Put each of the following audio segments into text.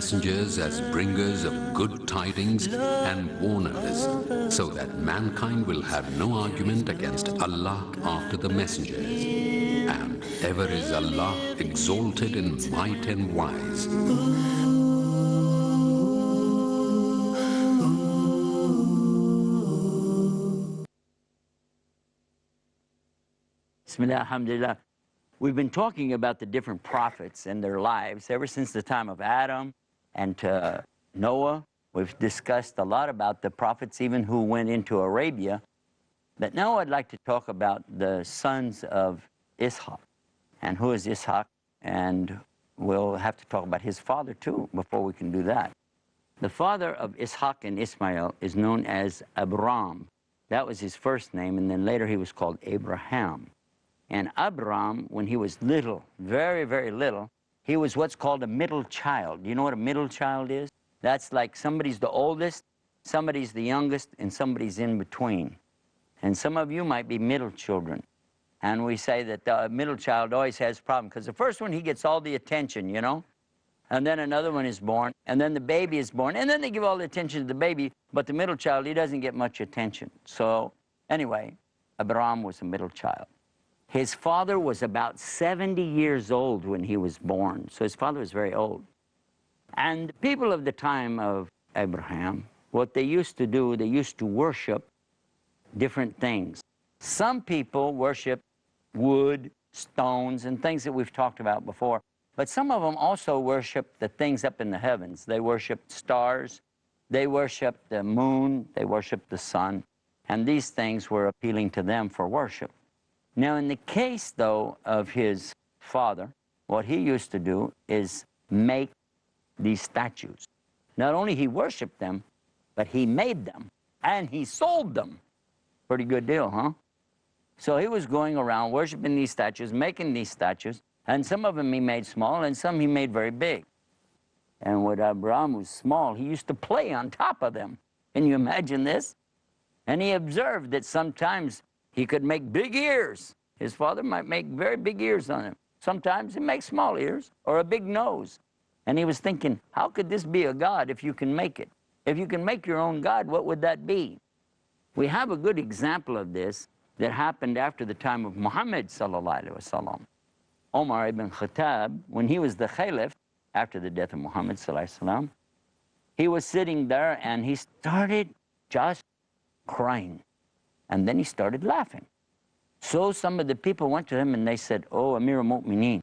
messengers as bringers of good tidings and warners, so that mankind will have no argument against Allah after the messengers. And ever is Allah exalted in might and wise. Bismillah, alhamdulillah. We've been talking about the different prophets and their lives ever since the time of Adam and to Noah. We've discussed a lot about the prophets even who went into Arabia. But now I'd like to talk about the sons of Ishaq. And who is Ishaq? And we'll have to talk about his father too before we can do that. The father of Ishaq and Ismail is known as Abram. That was his first name, and then later he was called Abraham. And Abram, when he was little, very, very little, he was what's called a middle child. Do you know what a middle child is? That's like somebody's the oldest, somebody's the youngest, and somebody's in between. And some of you might be middle children. And we say that the middle child always has a problem, because the first one, he gets all the attention, you know? And then another one is born, and then the baby is born, and then they give all the attention to the baby, but the middle child, he doesn't get much attention. So anyway, Abram was a middle child. His father was about 70 years old when he was born, so his father was very old. And the people of the time of Abraham, what they used to do, they used to worship different things. Some people worship wood, stones, and things that we've talked about before, but some of them also worship the things up in the heavens. They worship stars, they worship the moon, they worship the sun, and these things were appealing to them for worship. Now, in the case, though, of his father, what he used to do is make these statues. Not only he worshiped them, but he made them, and he sold them. Pretty good deal, huh? So he was going around worshiping these statues, making these statues, and some of them he made small, and some he made very big. And when Abraham was small, he used to play on top of them. Can you imagine this? And he observed that sometimes he could make big ears. His father might make very big ears on him. Sometimes he makes small ears or a big nose. And he was thinking, how could this be a God if you can make it? If you can make your own God, what would that be? We have a good example of this that happened after the time of Muhammad sallallahu alaihi wasallam. Omar ibn Khattab, when he was the caliph after the death of Muhammad sallallahu alaihi wasallam, he was sitting there and he started just crying. And then he started laughing. So some of the people went to him and they said, "Oh, Amir al-Mu'mineen,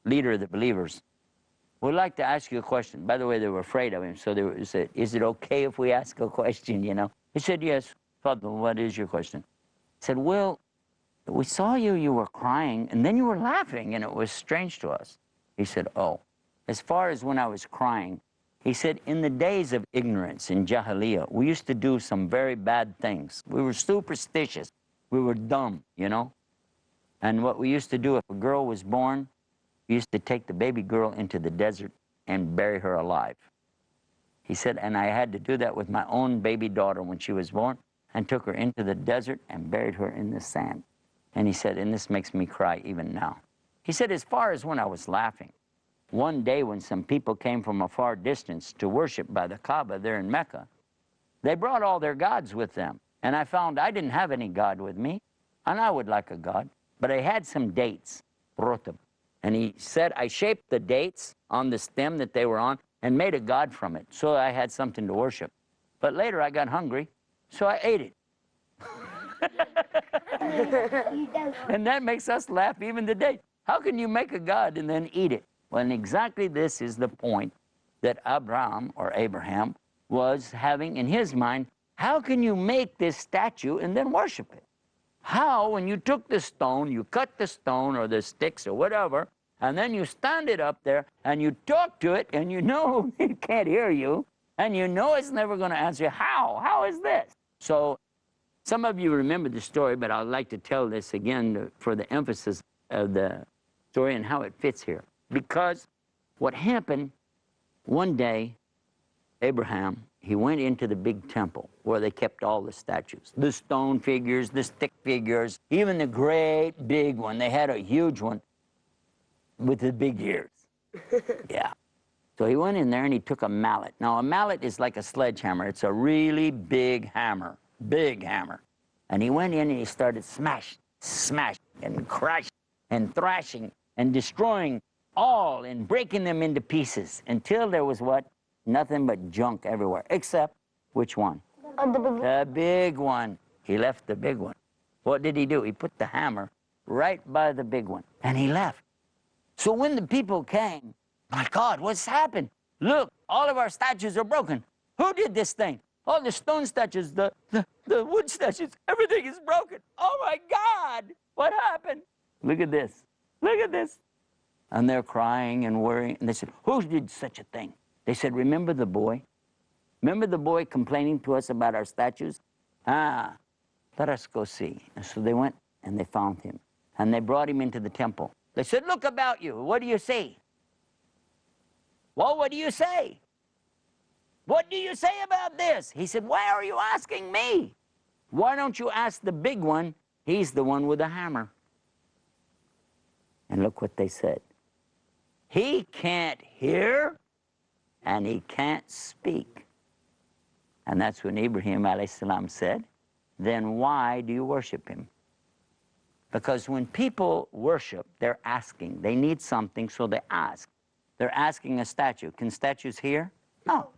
leader of the believers, we'd like to ask you a question." By the way, they were afraid of him, so they said, "Is it okay if we ask a question, you know?" He said, "Yes, Fadl, what is your question?" He said, "Well, we saw you were crying, and then you were laughing, and it was strange to us." He said, "Oh, as far as when I was crying," he said, "in the days of ignorance in Jahiliyyah, we used to do some very bad things. We were superstitious. We were dumb, you know? And what we used to do, if a girl was born, we used to take the baby girl into the desert and bury her alive." He said, "And I had to do that with my own baby daughter when she was born, and took her into the desert and buried her in the sand." And he said, "And this makes me cry even now." He said, "As far as when I was laughing, one day when some people came from a far distance to worship by the Kaaba there in Mecca, they brought all their gods with them. And I found I didn't have any god with me, and I would like a god, but I had some dates, rotab." And he said, "I shaped the dates on the stem that they were on and made a god from it, so I had something to worship. But later I got hungry, so I ate it." And that makes us laugh even today. How can you make a god and then eat it? Well, and exactly this is the point that Abraham was having in his mind. How can you make this statue and then worship it? How, when you took the stone, you cut the stone or the sticks or whatever, and then you stand it up there and you talk to it and you know it can't hear you and you know it's never going to answer you. How is this? So some of you remember the story, but I'd like to tell this again for the emphasis of the story and how it fits here. Because what happened one day, Abraham, he went into the big temple where they kept all the statues, the stone figures, the stick figures, even the great big one. They had a huge one with the big ears. Yeah. So he went in there and he took a mallet. Now, a mallet is like a sledgehammer. It's a really big hammer, big hammer. And he went in and he started smashing and crashing and thrashing and destroying all and breaking them into pieces until there was what? Nothing but junk everywhere, except which one? The big one. He left the big one. What did he do? He put the hammer right by the big one, and he left. So when the people came, my God, what's happened? Look, all of our statues are broken. Who did this thing? All the stone statues, the wood statues, everything is broken. Oh my God, what happened? Look at this. Look at this. And they're crying and worrying. And they said, who did such a thing? They said, remember the boy? Remember the boy complaining to us about our statues? Ah, let us go see. And so they went and they found him. And they brought him into the temple. They said, look about you. What do you see? Well, what do you say? What do you say about this? He said, why are you asking me? Why don't you ask the big one? He's the one with the hammer. And look what they said. He can't hear and he can't speak. And that's when Ibrahim alayhi salam said, then why do you worship him? Because when people worship, they're asking. They need something, so they ask. They're asking a statue. Can statues hear? No.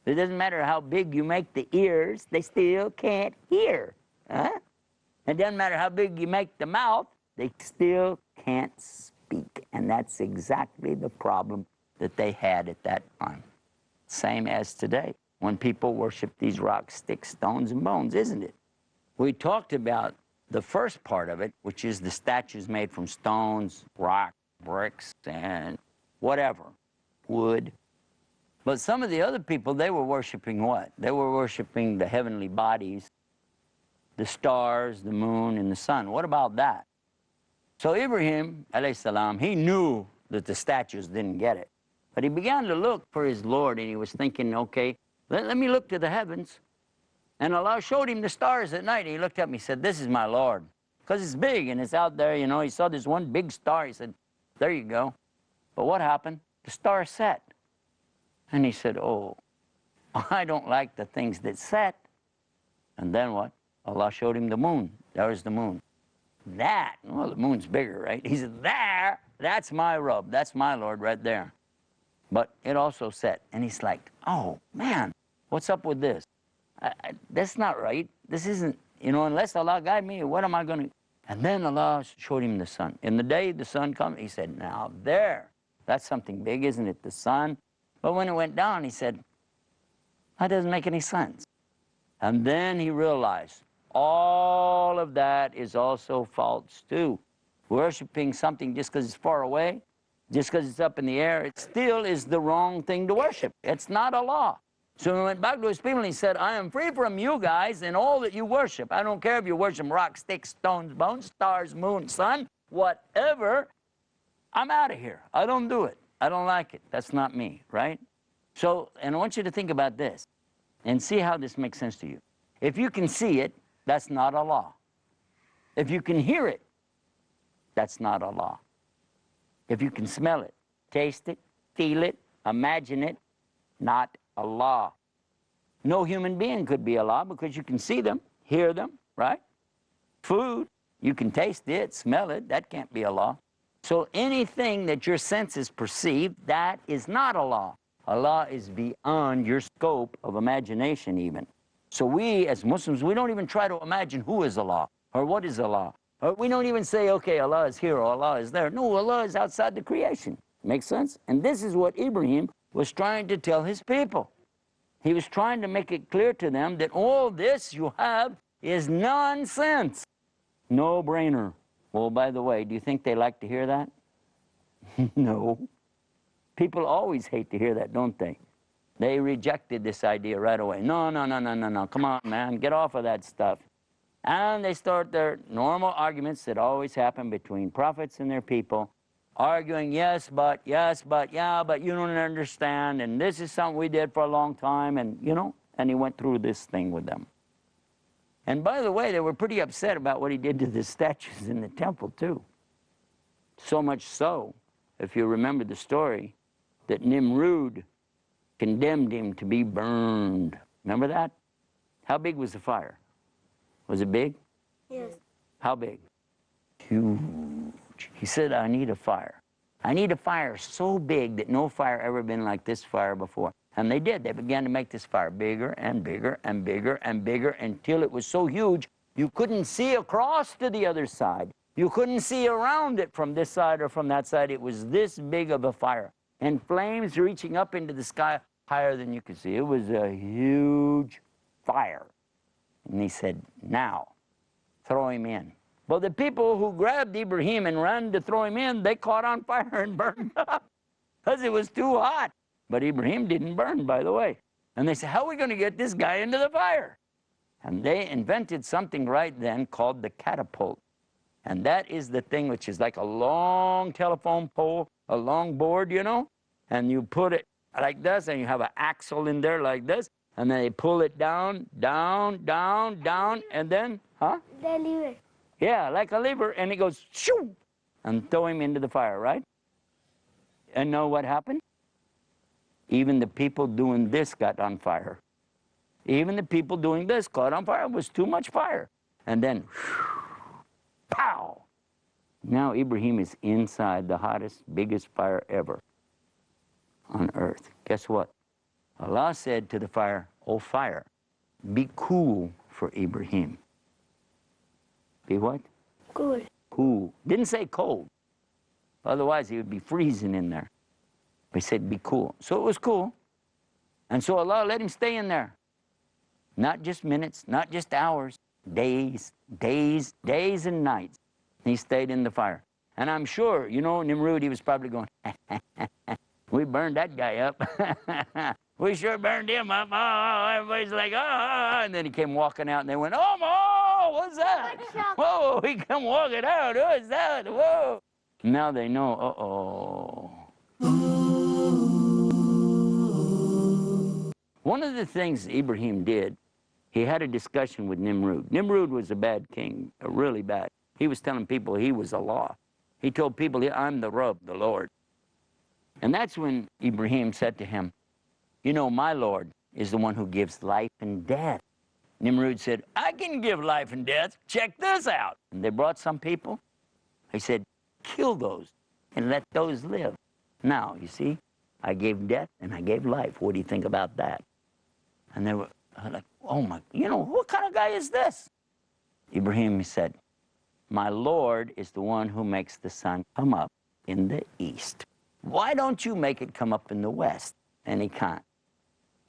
It doesn't matter how big you make the ears, they still can't hear. Huh? It doesn't matter how big you make the mouth, they still can't speak. And that's exactly the problem that they had at that time. Same as today, when people worship these rocks, sticks, stones, and bones, isn't it? We talked about the first part of it, which is the statues made from stones, rock, bricks, and whatever, wood. But some of the other people, they were worshiping what? They were worshiping the heavenly bodies, the stars, the moon, and the sun. What about that? So Ibrahim, alayhi salam, he knew that the statues didn't get it. But he began to look for his Lord, and he was thinking, okay, let me look to the heavens. And Allah showed him the stars at night. He looked up and he said, this is my Lord. Because it's big and it's out there, you know. He saw this one big star. He said, there you go. But what happened? The star set. And he said, oh, I don't like the things that set. And then what? Allah showed him the moon. There's the moon. That, well, the moon's bigger, right? He said, there, that's my Rabb. That's my Lord right there. But it also set. And he's like, oh, man, what's up with this? That's not right. This isn't, you know, unless Allah guide me, what am I going to? And then Allah showed him the sun. In the day the sun comes, he said, now there, that's something big, isn't it? The sun. But when it went down, he said, that doesn't make any sense. And then he realized all of that is also false too. Worshipping something just because it's far away, just because it's up in the air, it still is the wrong thing to worship. It's not Allah. So he went back to his people and he said, I am free from you guys and all that you worship. I don't care if you worship rocks, sticks, stones, bones, stars, moon, sun, whatever. I'm out of here. I don't do it. I don't like it. That's not me, right? So, and I want you to think about this and see how this makes sense to you. If you can see it, that's not Allah. If you can hear it, that's not Allah. If you can smell it, taste it, feel it, imagine it, not Allah. No human being could be Allah because you can see them, hear them, right? Food, you can taste it, smell it, that can't be Allah. So anything that your senses perceive, that is not Allah. Allah is beyond your scope of imagination even. So we as Muslims, we don't even try to imagine who is Allah or what is Allah. Or we don't even say, okay, Allah is here or Allah is there. No, Allah is outside the creation. Make sense? And this is what Ibrahim was trying to tell his people. He was trying to make it clear to them that all this you have is nonsense. No brainer. Well, by the way, do you think they like to hear that? No. People always hate to hear that, don't they? They rejected this idea right away. No, no, no, no, no, no. Come on, man. Get off of that stuff. And they start their normal arguments that always happen between prophets and their people, arguing, yes, but, yeah, but you don't understand, and this is something we did for a long time, and, you know, and he went through this thing with them. And by the way, they were pretty upset about what he did to the statues in the temple, too. So much so, if you remember the story, that Nimrod condemned him to be burned. Remember that? How big was the fire? Was it big? Yes. How big? Huge. He said, I need a fire. I need a fire so big that no fire ever been like this fire before. And they did. They began to make this fire bigger and bigger and bigger and bigger until it was so huge you couldn't see across to the other side. You couldn't see around it from this side or from that side. It was this big of a fire. And flames reaching up into the sky higher than you could see. It was a huge fire. And he said, now, throw him in. Well, the people who grabbed Ibrahim and ran to throw him in, they caught on fire and burned up because it was too hot. But Ibrahim didn't burn, by the way. And they said, how are we going to get this guy into the fire? And they invented something right then called the catapult. And that is the thing which is like a long telephone pole, a long board, you know? And you put it like this, and you have an axle in there like this, and then they pull it down, down, down, down, and then, huh? The lever. Yeah, like a lever, and it goes shoo, and throw him into the fire, right? And know what happened? Even the people doing this got on fire. Even the people doing this caught on fire. It was too much fire. And then, pow! Now Ibrahim is inside the hottest, biggest fire ever on earth. Guess what? Allah said to the fire, "O fire, be cool for Ibrahim." Be what? Cool. Cool. Didn't say cold. Otherwise, he would be freezing in there. But he said, be cool. So it was cool. And so Allah let him stay in there. Not just minutes, not just hours, days, days, days and nights. He stayed in the fire. And I'm sure, you know, Nimrod, he was probably going, we burned that guy up. We sure burned him up. Oh, everybody's like, oh. And then he came walking out, and they went, oh, what's that? Whoa, he come walking out. What's that? Whoa. Now they know, uh-oh. One of the things Ibrahim did, he had a discussion with Nimrod. Nimrod was a bad king, really bad. He was telling people he was Allah. He told people, I'm the Rabb, the Lord. And that's when Ibrahim said to him, you know, my Lord is the one who gives life and death. Nimrod said, I can give life and death. Check this out. And they brought some people. He said, kill those and let those live. Now, you see, I gave death and I gave life. What do you think about that? And they were like, oh my, you know, what kind of guy is this? Ibrahim said, my Lord is the one who makes the sun come up in the east. Why don't you make it come up in the west? And he can't.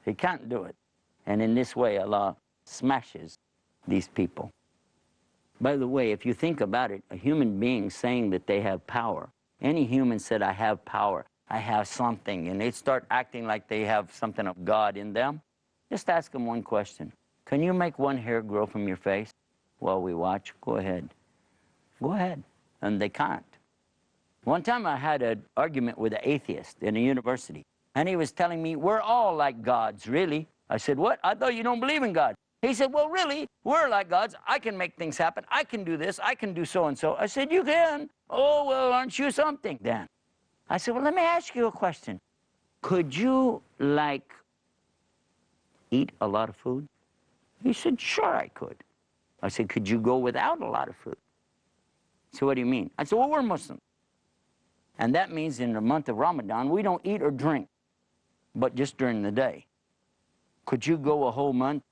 He can't do it. And in this way, Allah smashes these people. By the way, if you think about it, a human being saying that they have power, any human said, I have power, I have something, and they start acting like they have something of God in them, just ask them one question. Can you make one hair grow from your face while we watch? Go ahead. Go ahead. And they can't. One time I had an argument with an atheist in a university, and he was telling me, we're all like gods, really. I said, what? I thought you don't believe in God. He said, well, really, we're like gods. I can make things happen. I can do this. I can do so-and-so. I said, you can. Oh, well, aren't you something then? I said, well, let me ask you a question. Could you, like, eat a lot of food? He said, sure, I could. I said, could you go without a lot of food? So what do you mean? I said, well, we're Muslim. And that means in the month of Ramadan, we don't eat or drink, but just during the day. Could you go a whole month,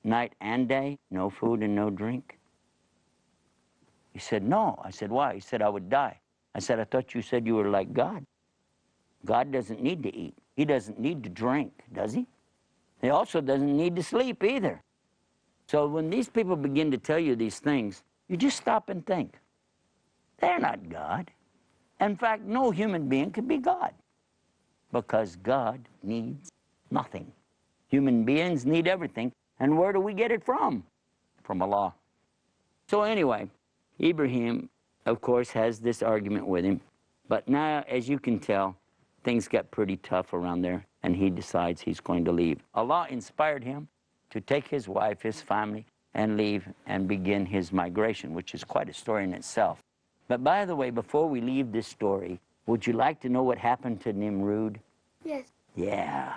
night and day, no food and no drink? He said, no. I said, why? He said, I would die. I said, I thought you said you were like God. God doesn't need to eat. He doesn't need to drink, does he? He also doesn't need to sleep either. So when these people begin to tell you these things, you just stop and think. They're not God. In fact, no human being can be God, because God needs nothing. Human beings need everything. And where do we get it from? From Allah. So anyway, Ibrahim, of course, has this argument with him. But now, as you can tell, things got pretty tough around there, and he decides he's going to leave. Allah inspired him to take his wife, his family, and leave and begin his migration, which is quite a story in itself. But by the way, before we leave this story, would you like to know what happened to Nimrod? Yes. Yeah.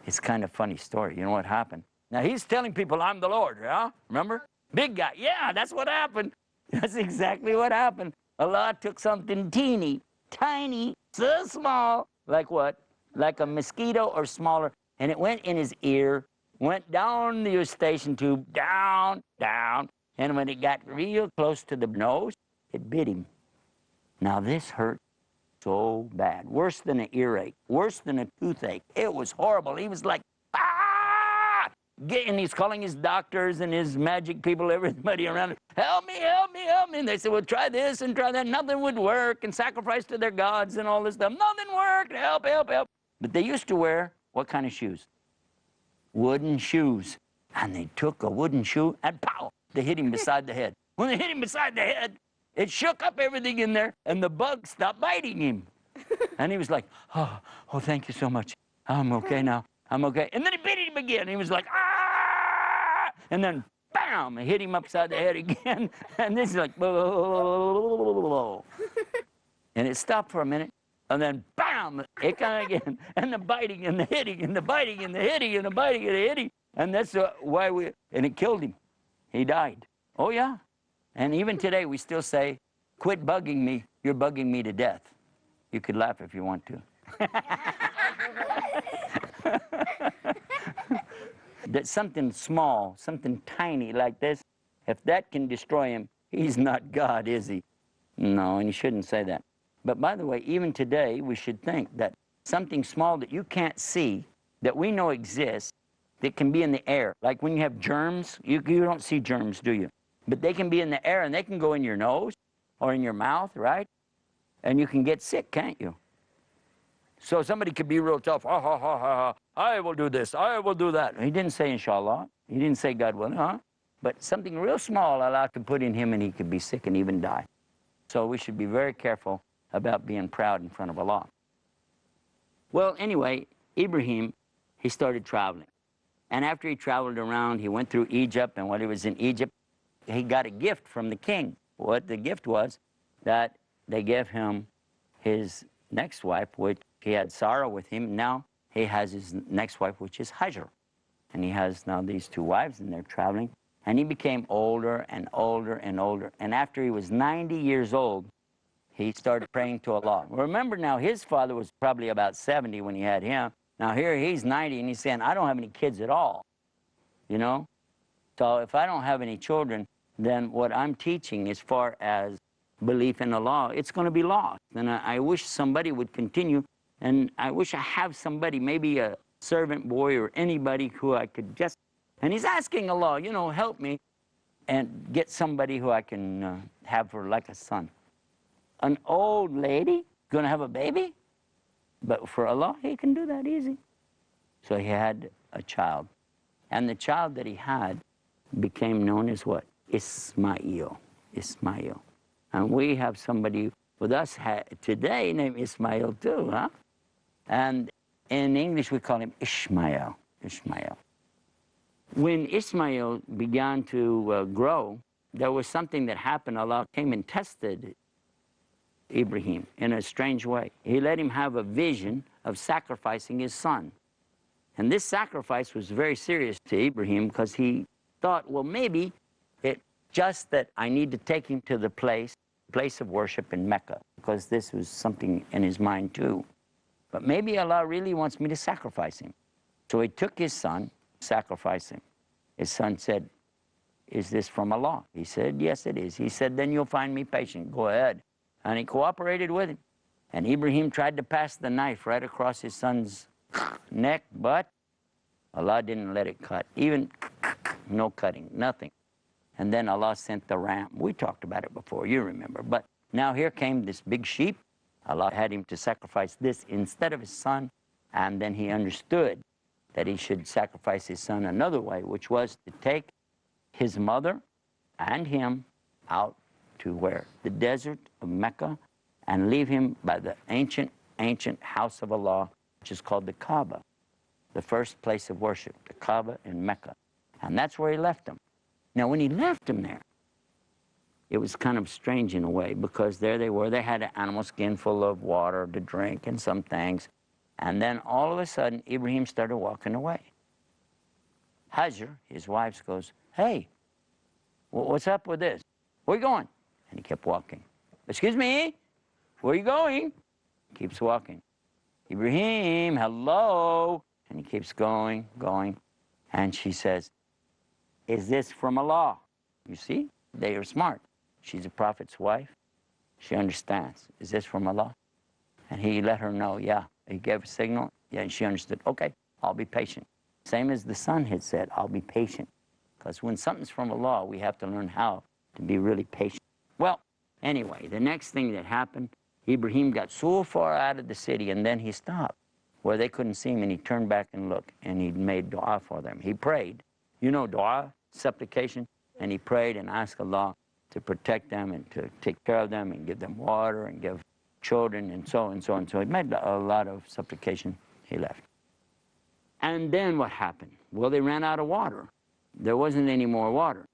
It's kind of funny story. You know what happened? Now, he's telling people, I'm the Lord, yeah? Remember? Big guy. Yeah, that's what happened. That's exactly what happened. Allah took something teeny, tiny, so small, like what? Like a mosquito or smaller, and it went in his ear, went down the eustachian tube, down, down, and when it got real close to the nose, it bit him. Now, this hurt so bad, worse than an earache, worse than a toothache. It was horrible. He was like, ah! And he's calling his doctors and his magic people, everybody around him, help me, help me, help me. And they said, well, try this and try that. Nothing would work, and sacrifice to their gods and all this stuff. Nothing worked. Help, help, help. But they used to wear what kind of shoes? Wooden shoes. And they took a wooden shoe and pow, they hit him beside the head. When they hit him beside the head, it shook up everything in there, and the bug stopped biting him. And he was like, oh, thank you so much. I'm okay now. I'm okay. And then he bit him again. He was like, ah! And then, bam, it hit him upside the head again. And this is like, and it stopped for a minute. And then, bam, it came again. And the biting and the hitting and the biting and the hitting and the biting and the hitting. And that's why and it killed him. He died. Oh, yeah. And even today, we still say, quit bugging me. You're bugging me to death. You could laugh if you want to. That something small, something tiny like this, if that can destroy him, he's not God, is he? No, and you shouldn't say that. But by the way, even today, we should think that something small that you can't see, that we know exists, that can be in the air. Like when you have germs, you don't see germs, do you? But they can be in the air, and they can go in your nose or in your mouth, right? And you can get sick, can't you? So somebody could be real tough. Ha, ha, ha, ha, ha. I will do this. I will do that. He didn't say, inshallah. He didn't say, God will, huh? But something real small Allah could put in him, and he could be sick and even die. So we should be very careful about being proud in front of Allah. Well, anyway, Ibrahim, he started traveling. And after he traveled around, he went through Egypt, and while he was in Egypt, he got a gift from the king. What the gift was, that they gave him his next wife, which he had Sarah with him. Now he has his next wife, which is Hajar. And he has now these two wives, and they're traveling. And he became older and older and older. And after he was 90 years old, he started praying to Allah. Remember now, his father was probably about 70 when he had him. Now here he's 90, and he's saying, I don't have any kids at all, you know? So if I don't have any children, then what I'm teaching as far as belief in Allah, it's going to be lost. And I wish somebody would continue, and I wish I have somebody, maybe a servant boy or anybody who I could just, and he's asking Allah, you know, help me, and get somebody who I can have for like a son. An old lady going to have a baby? But for Allah, he can do that easy. So he had a child. And the child that he had became known as what? Ismail. Ismail. And we have somebody with us today named Ismail too, huh? And in English, we call him Ishmael. Ishmael. When Ismail began to grow, there was something that happened. Allah came and tested Ibrahim in a strange way. He let him have a vision of sacrificing his son. And this sacrifice was very serious to Ibrahim, because he thought, well, maybe it's just that I need to take him to the place of worship in Mecca, because this was something in his mind too. But maybe Allah really wants me to sacrifice him. So he took his son, sacrificed him. His son said, is this from Allah? He said, yes, it is. He said, then you'll find me patient. Go ahead. And he cooperated with him. And Ibrahim tried to pass the knife right across his son's neck, but Allah didn't let it cut. Even no cutting, nothing. And then Allah sent the ram. We talked about it before, you remember. But now here came this big sheep. Allah had him to sacrifice this instead of his son. And then he understood that he should sacrifice his son another way, which was to take his mother and him out to where? The desert of Mecca, and leave him by the ancient house of Allah, which is called the Kaaba, the first place of worship, the Kaaba in Mecca. And that's where he left him. Now, when he left him there, it was kind of strange in a way, because there they were. They had an animal skin full of water to drink and some things. And then all of a sudden, Ibrahim started walking away. Hajar, his wife, goes, hey, what's up with this? Where you going? And he kept walking. Excuse me, where are you going? Keeps walking. Ibrahim, hello. And he keeps going. And she says, is this from Allah? You see, they are smart. She's a prophet's wife. She understands. Is this from Allah? And he let her know, yeah. He gave a signal. Yeah, and she understood. Okay, I'll be patient. Same as the son had said, I'll be patient. Because when something's from Allah, we have to learn how to be really patient. Well, anyway, the next thing that happened, Ibrahim got so far out of the city, and then he stopped where they couldn't see him, and he turned back and looked, and he made dua for them. He prayed. You know dua, supplication, and he prayed and asked Allah to protect them and to take care of them and give them water and give children and so and so and so. He made a lot of supplication. He left. And then what happened? Well, they ran out of water. There wasn't any more water.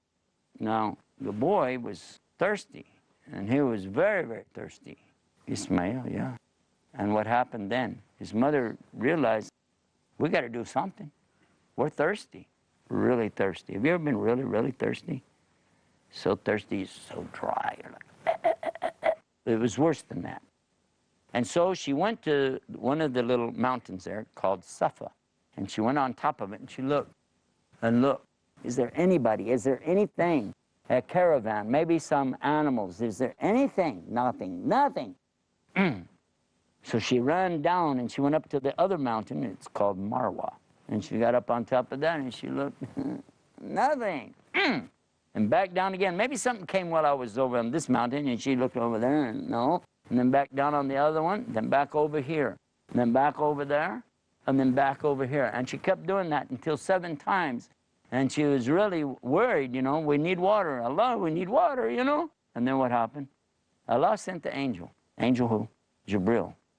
Now, the boy was thirsty, and he was very, very thirsty. Ismail, yeah. And what happened then? His mother realized, we got to do something. We're thirsty, really thirsty. Have you ever been really, really thirsty? So thirsty, so dry. It was worse than that. And so she went to one of the little mountains there called Safa, and she went on top of it, and she looked, and looked. Is there anybody? Is there anything? A caravan, maybe some animals. Is there anything? Nothing, nothing. So she ran down, and she went up to the other mountain. It's called Marwa. And she got up on top of that, and she looked, nothing. And back down again. Maybe something came while I was over on this mountain, and she looked over there, and no. And then back down on the other one, then back over here, and then back over there, and then back over here. And she kept doing that until 7 times. And she was really worried, you know, we need water. Allah, we need water, you know. And then what happened? Allah sent the angel. Angel who?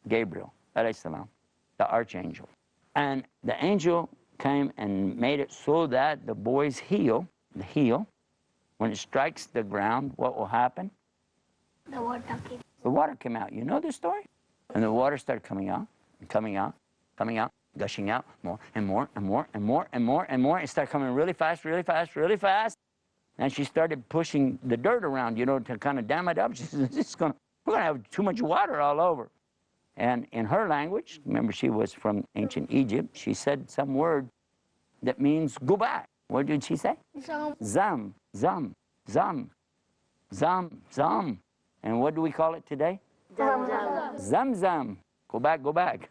Gabriel, alayhi salam, the archangel. And the angel came and made it so that the boy's heel, the heel, when it strikes the ground, what will happen? The water came. The water came out. You know this story? And the water started coming out, and coming out, coming out, gushing out more and more and more and more and more and more. It started coming really fast, really fast, really fast. And she started pushing the dirt around, you know, to kind of dam it up. She said, we're going to have too much water all over. And in her language, remember she was from ancient Egypt, she said some word that means go back. What did she say? Zam. Zam, zam, zam, zam. And what do we call it today? Zam. Zam. Go back, go back.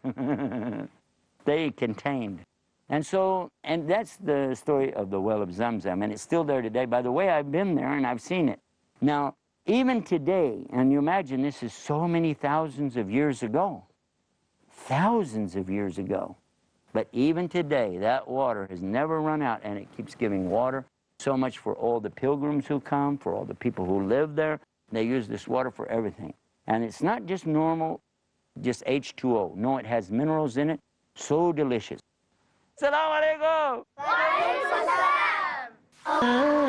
Stay contained. And so, and that's the story of the well of Zamzam, and it's still there today. By the way, I've been there and I've seen it. Now, even today, and you imagine this is so many thousands of years ago, but even today, that water has never run out, and it keeps giving water. So much for all the pilgrims who come, for all the people who live there. They use this water for everything. And it's not just normal, just H2O. No, it has minerals in it. So delicious. Assalamu alaikum. Wa alaikum salam.